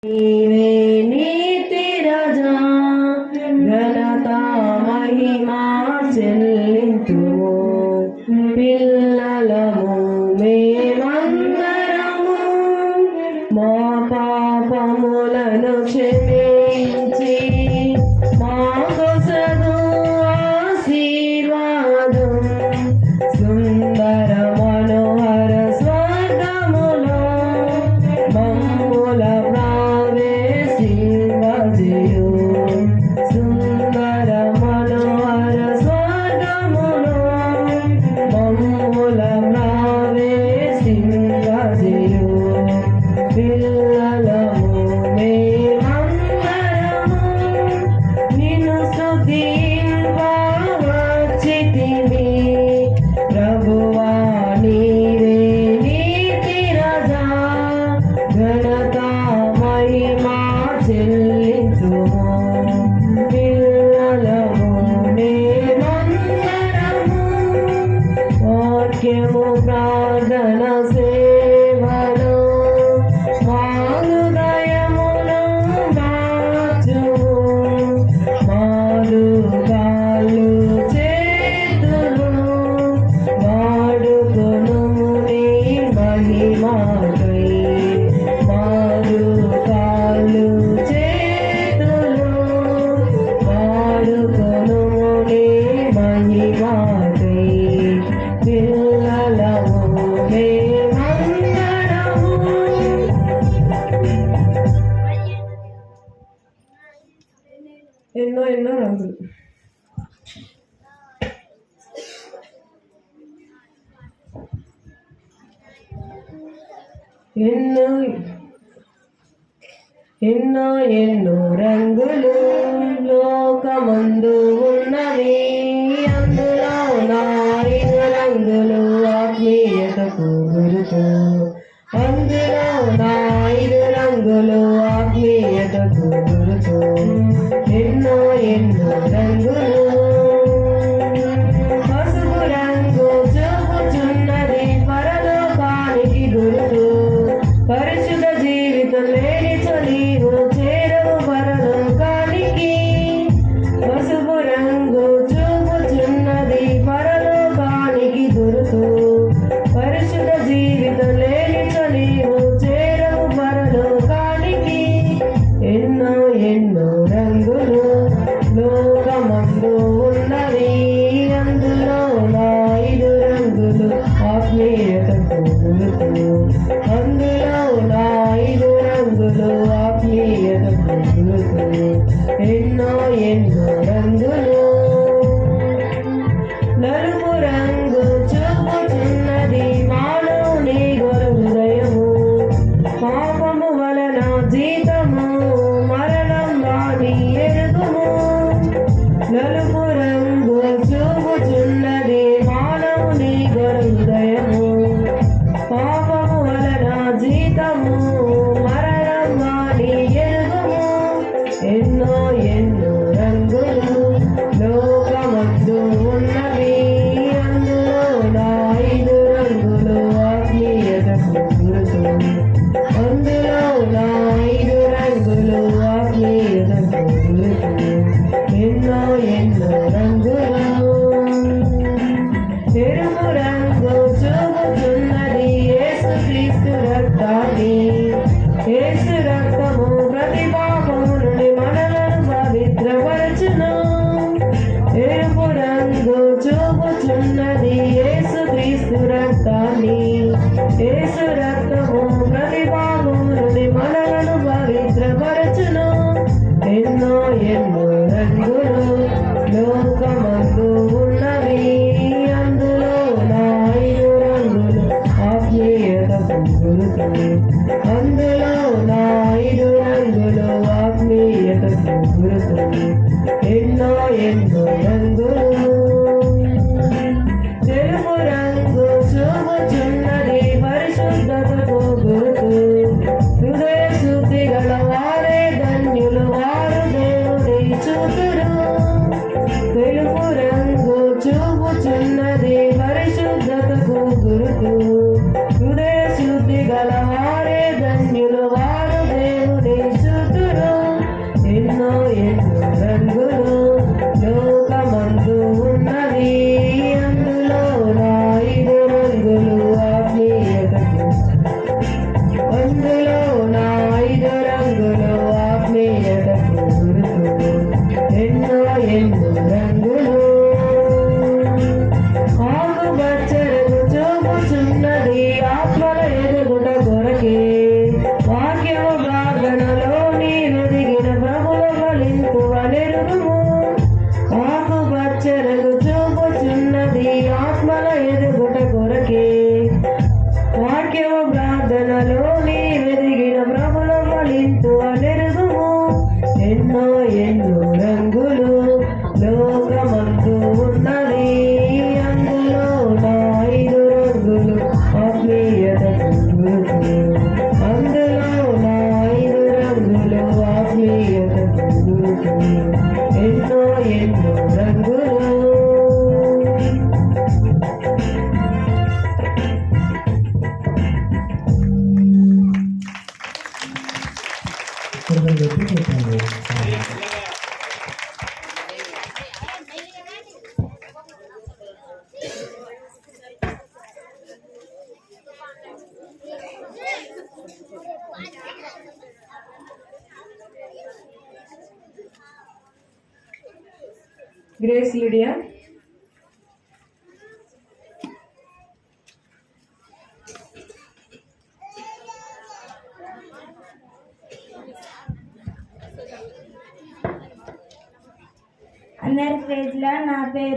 నీవే నీతి రాజా ఘనత మహిమా చెల్లింతుము పిల్లలము మేమందరము మా పాపములను క్షమించి మా కొసగు ఆశీర్వాదం సుందర మనోహర స్వర్గములో మమ్ముల ప్రవేశింపజేయు సుందర మనోహర స్వర్గములో మమ్ముల ప్రవేశింపజేయు పిల్లలము మేమందరము నిన్ను స్తుతింపవచ్చితిమి ప్రభువా నీవే నీతి రాజా ఘనత మహిమా చెల్లింతుము పిల్లలము మేమందరము వాక్యము ప్రార్థన సేవలో మా హృదయమును మార్చుము మారుగాలు చేతులు వాడుకొనుము నీ మహిమకై మారుగాలు చేతులు వాడుకొనుము నీ మహిమకై పిల్లలము మేమందరము. ఎన్నో ఎన్నో రంగులు ఎన్నో ఎన్నో ఎన్నో రంగులు లోకమందు ఉన్నవి అందులో నాలుగు రంగులు ఆత్మీయతకు గురుతు అందులో నాలుగు రంగులు ఆత్మీయతకు గురుతు ఎన్నో ఎన్నో రంగులు పసుపు రంగు చూపుచున్నది పరలోకానికి గురుతు పరిశుద్ధ జీవితం లేని చలివు చేరవు పరలోకానికి పసుపు రంగు చూపుచున్నది పరలోకానికి గురుతు పరిశుద్ధ జీవితం లేని చలివు చేరవు పరలోకానికి ఎన్నో ఎన్నో రంగులు లోకమందు ఉన్నవి అందులో ఐదు రంగులు ఆత్మీయతకు గురుతు అందులో ఐదు రంగులు ఆత్మీయతకు గురుతు ఎన్నో ఎన్నో రంగులు నలుపు రంగు చూపుచున్నది మానవుని హృదయము పాపము వలన జీతము మరణం వాని ఎరుగుము నలుపు రంగు చూపుచున్నది మానవుని హృదయము పాపము వలన జీతము మరణం వాని ఎరుగుము ఎన్నో ఎన్నో రంగులు లోకమందు ఉన్నవి అందులో ఐదు రంగులు ఆత్మీయతకు గురుతు అందులో ఐదు రంగులు ఆత్మీయతకు గురుతు ఎన్నో ఎన్నో రంగులు ఎరుపు రంగు చూపుతున్నది యేసుక్రీస్తు రక్తాన్ని యేసు రక్తము ప్రతి పాపము నుండి మనలను పవిత్రపరచును ఎరుపు రంగు చూపుచున్నది యేసుక్రీస్తు రక్తాన్ని యేసు రక్తము ప్రతి పాపము నుండి మనలను పవిత్రపరచును ఎన్నో ఎన్నో రంగులు లోకమందు ఉన్నవి అందులో ఐదు రంగులు ఆత్మీయతకు గురుతు అందులో ఐదు రంగులు ఆత్మీయతకు గురుతు ఎన్నో ఎన్నో రంగులు తెలుపు రంగు చూపుచున్నది పరిశుద్ధతకు గురుతు హృదయ శుద్ధి గల వారే ధన్యులు వారు దేవుని చూతురు తెలుపు రంగు చూపుచున్నది పరిశుద్ధతకు గురుతు హృదయ శుద్ధి గల వారే ధన్యులు వారు దేవుని నెరుగుము ఎన్నో ఎన్నో రంగులు లోకమందు ఉన్నది అందులో నా 5 రంగులు ఆత్మీయత గురుకు అందులో నా 5 రంగులు ఆత్మీయత గురుకు ఎన్నో ఎన్నో రంగులు గ్రేస్ లిడియా అందరి పేజ్లో నా పేరు